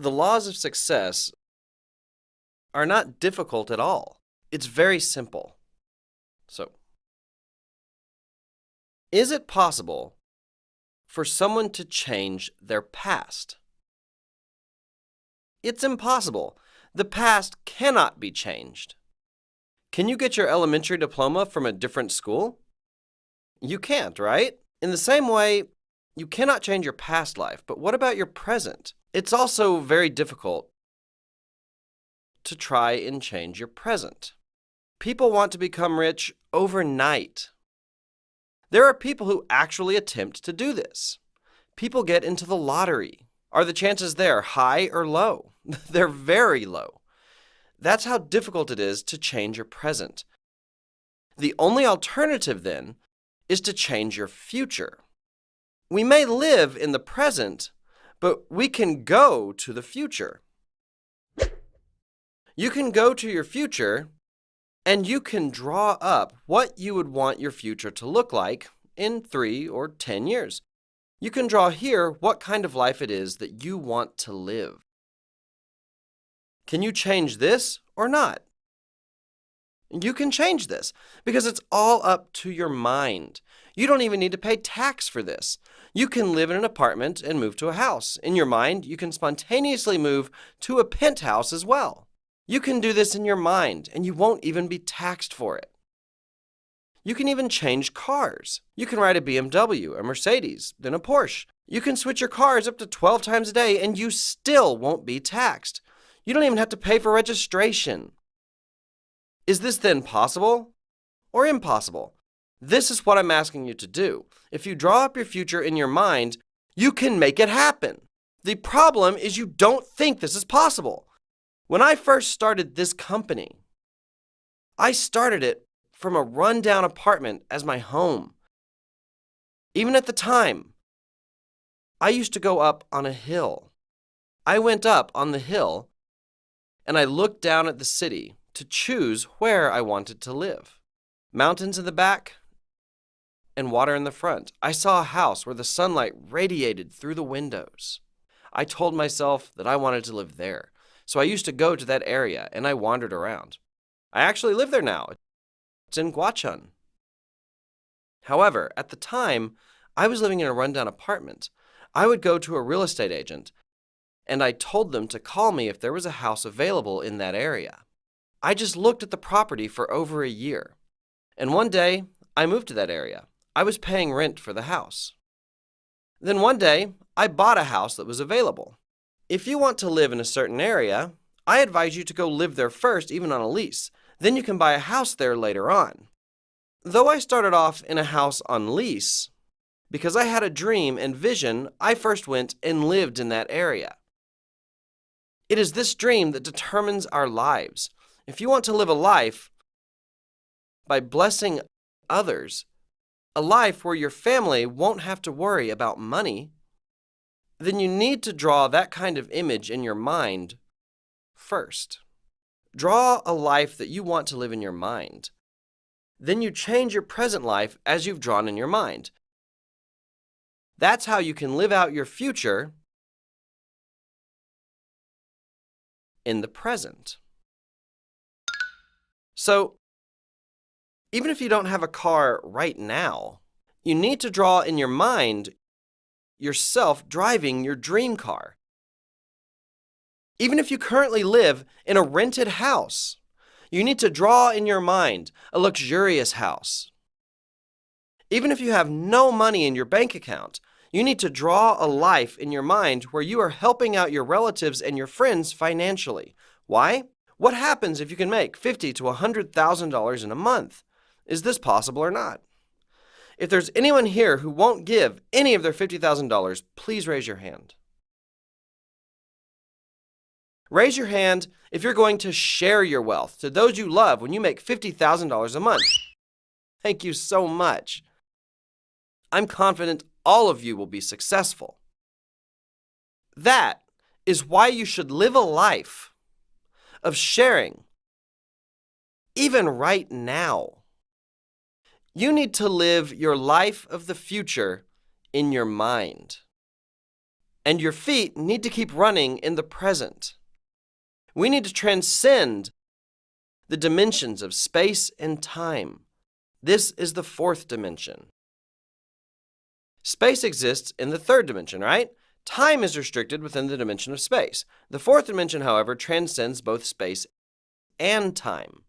The laws of success are not difficult at all. It's very simple. So, is it possible for someone to change their past? It's impossible. The past cannot be changed. Can you get your elementary diploma from a different school? You can't, right? In the same way, you cannot change your past life, but what about your present? It's also very difficult to try and change your present. People want to become rich overnight. There are people who actually attempt to do this. People get into the lottery. Are the chances there high or low? They're very low. That's how difficult it is to change your present. The only alternative, then, is to change your future. We may live in the present, but we can go to the future. You can go to your future, and you can draw up what you would want your future to look like in 3 or 10 years. You can draw here what kind of life it is that you want to live. Can you change this or not? You can change this because it's all up to your mind. You don't even need to pay tax for this. You can live in an apartment and move to a house. In your mind, you can spontaneously move to a penthouse as well. You can do this in your mind, and you won't even be taxed for it. You can even change cars. You can ride a BMW, a Mercedes, then a Porsche. You can switch your cars up to 12 times a day, and you still won't be taxed. You don't even have to pay for registration. Is this then possible or impossible? This is what I'm asking you to do. If you draw up your future in your mind, you can make it happen. The problem is you don't think this is possible. When I first started this company, I started it from a rundown apartment as my home. Even at the time, I used to go up on a hill. I went up on the hill and I looked down at the city to choose where I wanted to live. Mountains in the back and water in the front. I saw a house where the sunlight radiated through the windows. I told myself that I wanted to live there. So I used to go to that area and I wandered around. I actually live there now. It's in Guachun. However, at the time, I was living in a rundown apartment. I would go to a real estate agent and I told them to call me if there was a house available in that area. I just looked at the property for over a year. And one day, I moved to that area. I was paying rent for the house. Then one day, I bought a house that was available. If you want to live in a certain area, I advise you to go live there first, even on a lease. Then you can buy a house there later on. Though I started off in a house on lease, because I had a dream and vision, I first went and lived in that area. It is this dream that determines our lives. If you want to live a life by blessing others, a life where your family won't have to worry about money, then you need to draw that kind of image in your mind first. Draw a life that you want to live in your mind. Then you change your present life as you've drawn in your mind. That's how you can live out your future in the present. So, even if you don't have a car right now, you need to draw in your mind yourself driving your dream car. Even if you currently live in a rented house, you need to draw in your mind a luxurious house. Even if you have no money in your bank account, you need to draw a life in your mind where you are helping out your relatives and your friends financially. Why? What happens if you can make $50,000 to $100,000 in a month? Is this possible or not? If there's anyone here who won't give any of their $50,000, please raise your hand. Raise your hand if you're going to share your wealth to those you love when you make $50,000 a month. Thank you so much. I'm confident all of you will be successful. That is why you should live a life of sharing, even right now. You need to live your life of the future in your mind. And your feet need to keep running in the present. We need to transcend the dimensions of space and time. This is the fourth dimension. Space exists in the third dimension, right? Time is restricted within the dimension of space. The fourth dimension, however, transcends both space and time.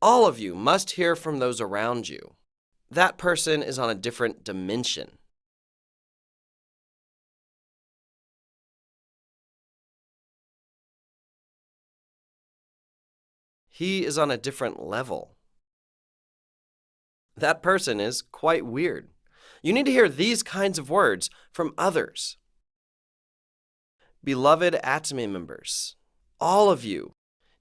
All of you must hear from those around you. That person is on a different dimension. He is on a different level. That person is quite weird. You need to hear these kinds of words from others. Beloved Atomy members, all of you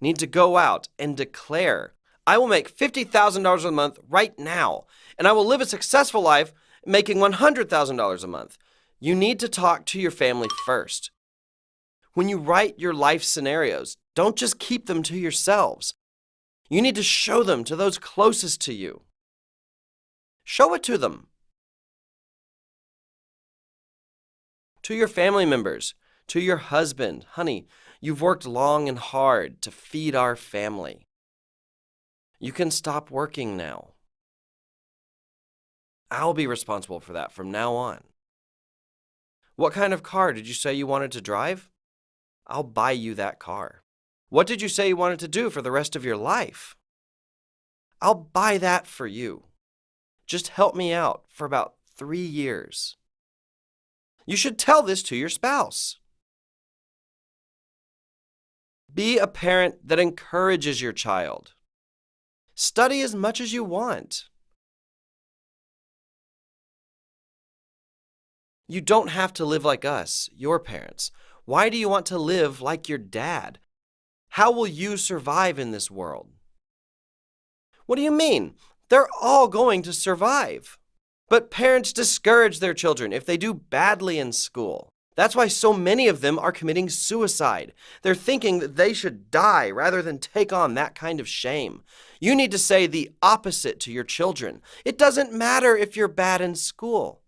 need to go out and declare, I will make $50,000 a month right now, and I will live a successful life making $100,000 a month. You need to talk to your family first. When you write your life scenarios, don't just keep them to yourselves. You need to show them to those closest to you. Show it to them. To your family members, to your husband, honey, you've worked long and hard to feed our family. You can stop working now. I'll be responsible for that from now on. What kind of car did you say you wanted to drive? I'll buy you that car. What did you say you wanted to do for the rest of your life? I'll buy that for you. Just help me out for about 3 years. You should tell this to your spouse. Be a parent that encourages your child. Study as much as you want. You don't have to live like us, your parents. Why do you want to live like your dad? How will you survive in this world? What do you mean? They're all going to survive. But parents discourage their children if they do badly in school. That's why so many of them are committing suicide. They're thinking that they should die rather than take on that kind of shame. You need to say the opposite to your children. It doesn't matter if you're bad in school.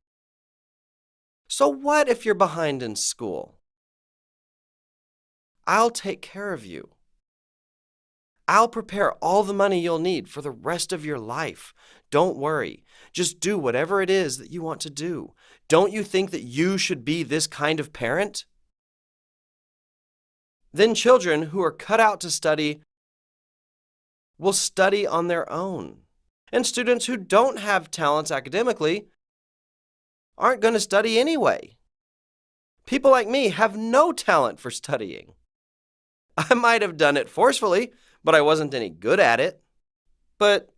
So what if you're behind in school? I'll take care of you. I'll prepare all the money you'll need for the rest of your life. Don't worry. Just do whatever it is that you want to do. Don't you think that you should be this kind of parent? Then children who are cut out to study will study on their own. And students who don't have talents academically aren't going to study anyway. People like me have no talent for studying. I might have done it forcefully, but I wasn't any good at it. But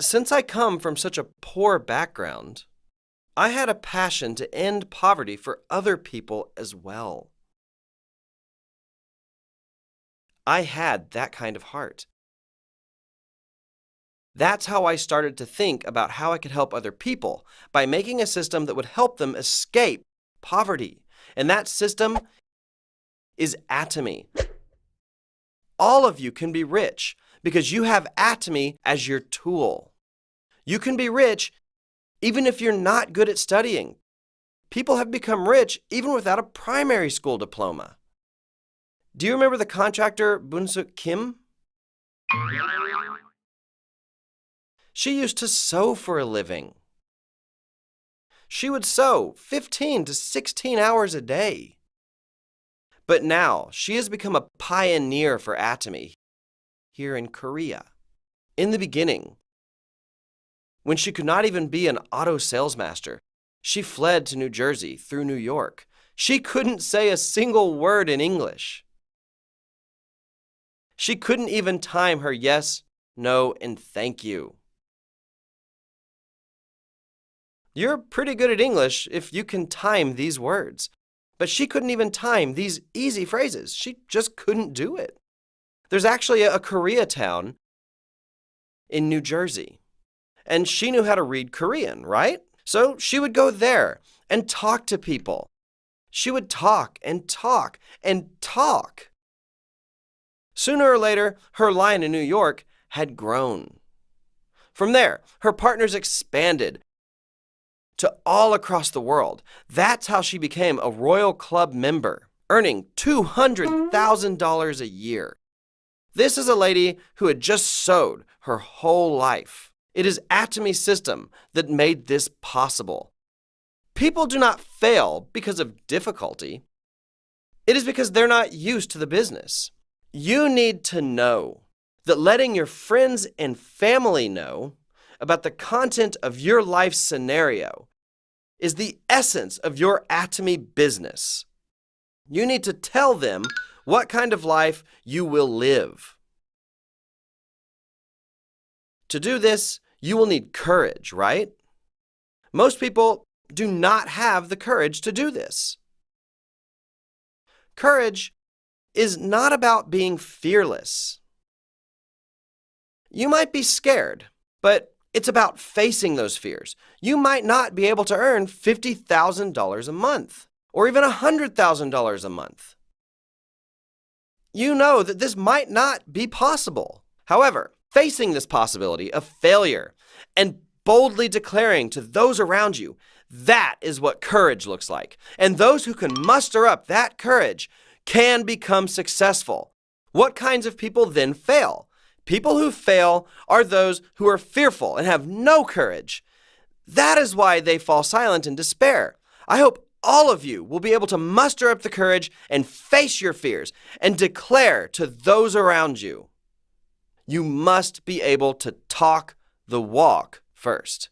since I come from such a poor background, I had a passion to end poverty for other people as well. I had that kind of heart. That's how I started to think about how I could help other people by making a system that would help them escape poverty. And that system is Atomy. All of you can be rich because you have Atomy as your tool. You can be rich even if you're not good at studying. People have become rich even without a primary school diploma. Do you remember the contractor Bunsuk Kim? She used to sew for a living. She would sew 15 to 16 hours a day. But now she has become a pioneer for Atomy here in Korea. In the beginning, when she could not even be an auto salesmaster, she fled to New Jersey through New York. She couldn't say a single word in English. She couldn't even time her yes, no, and thank you. You're pretty good at English if you can time these words. But she couldn't even time these easy phrases. She just couldn't do it. There's actually a Koreatown in New Jersey. And she knew how to read Korean, right? So she would go there and talk to people. She would talk and talk and talk. Sooner or later, her line in New York had grown. From there, her partners expanded to all across the world. That's how she became a Royal Club member, earning $200,000 a year. This is a lady who had just sewed her whole life. It is Atomy system that made this possible. People do not fail because of difficulty. It is because they're not used to the business. You need to know that letting your friends and family know about the content of your life scenario is the essence of your Atomy business. You need to tell them what kind of life you will live. To do this, you will need courage, right? Most people do not have the courage to do this. Courage is not about being fearless. You might be scared, but it's about facing those fears. You might not be able to earn $50,000 a month or even $100,000 a month. You know that this might not be possible. However, facing this possibility of failure and boldly declaring to those around you, that is what courage looks like. And those who can muster up that courage can become successful. What kinds of people then fail? People who fail are those who are fearful and have no courage. That is why they fall silent in despair. I hope all of you will be able to muster up the courage and face your fears and declare to those around you. You must be able to talk the walk first.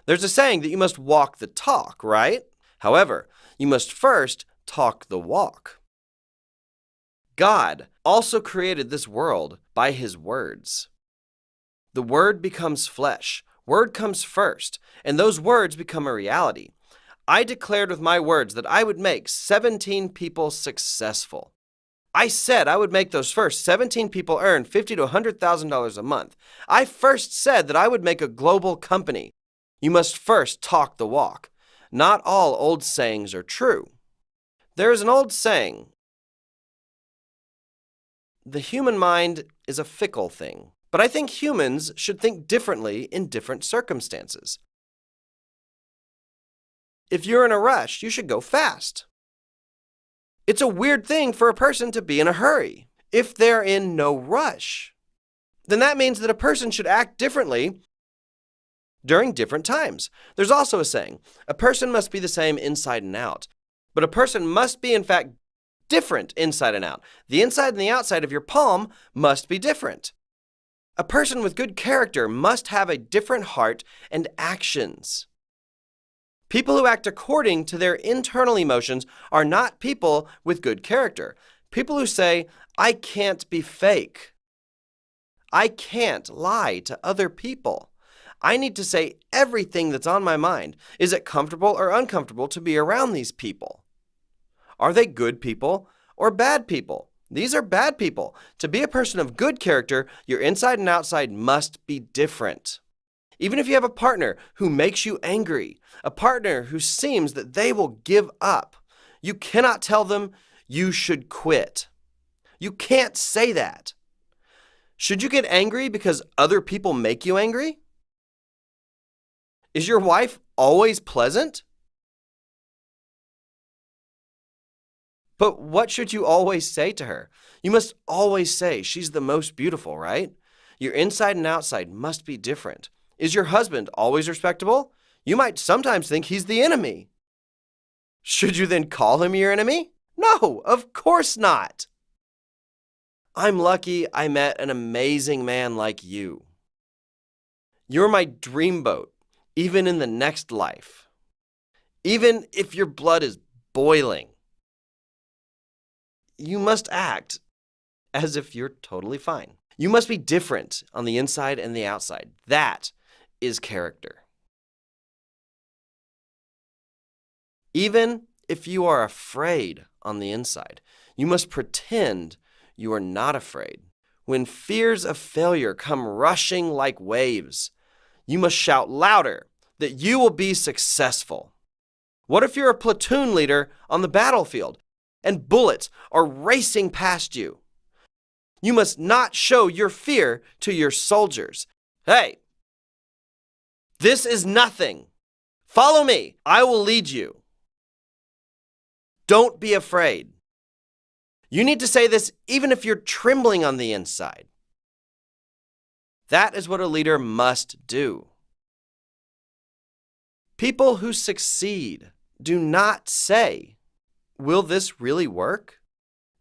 There's a saying that you must walk the talk, right? However, you must first talk the walk. God also created this world by His words. The Word becomes flesh. Word comes first, and those words become a reality. I declared with my words that I would make 17 people successful. I said I would make those first 17 people earn $50,000 to $100,000 a month. I first said that I would make a global company. You must first talk the walk. Not all old sayings are true. There is an old saying, the human mind is a fickle thing, but I think humans should think differently in different circumstances. If you're in a rush, you should go fast. It's a weird thing for a person to be in a hurry. If they're in no rush, then that means that a person should act differently during different times. There's also a saying, a person must be the same inside and out, but a person must be, in fact, different inside and out. The inside and the outside of your palm must be different. A person with good character must have a different heart and actions. People who act according to their internal emotions are not people with good character. People who say, I can't be fake. I can't lie to other people. I need to say everything that's on my mind. Is it comfortable or uncomfortable to be around these people? Are they good people or bad people? These are bad people. To be a person of good character, your inside and outside must be different. Even if you have a partner who makes you angry, a partner who seems that they will give up, you cannot tell them you should quit. You can't say that. Should you get angry because other people make you angry? Is your wife always pleasant? But what should you always say to her? You must always say she's the most beautiful, right? Your inside and outside must be different. Is your husband always respectable? You might sometimes think he's the enemy. Should you then call him your enemy? No, of course not. I'm lucky I met an amazing man like you. You're my dreamboat, even in the next life. Even if your blood is boiling. You must act as if you're totally fine. You must be different on the inside and the outside. That is character. Even if you are afraid on the inside, you must pretend you are not afraid. When fears of failure come rushing like waves, you must shout louder that you will be successful. What if you're a platoon leader on the battlefield and bullets are racing past you? You must not show your fear to your soldiers. Hey, this is nothing. Follow me. I will lead you. Don't be afraid. You need to say this even if you're trembling on the inside. That is what a leader must do. People who succeed do not say, "Will this really work?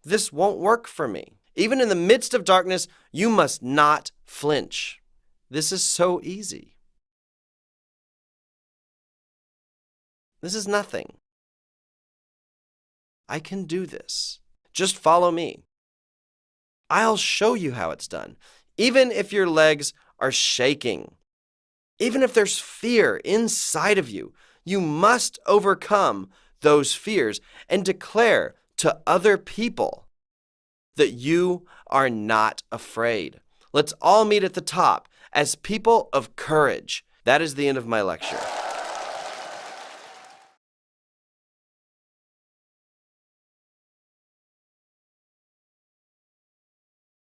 This won't work for me." Even in the midst of darkness, you must not flinch. This is so easy. This is nothing. I can do this. Just follow me. I'll show you how it's done. Even if your legs are shaking, even if there's fear inside of you, you must overcome those fears and declare to other people that you are not afraid. Let's all meet at the top as people of courage. That is the end of my lecture.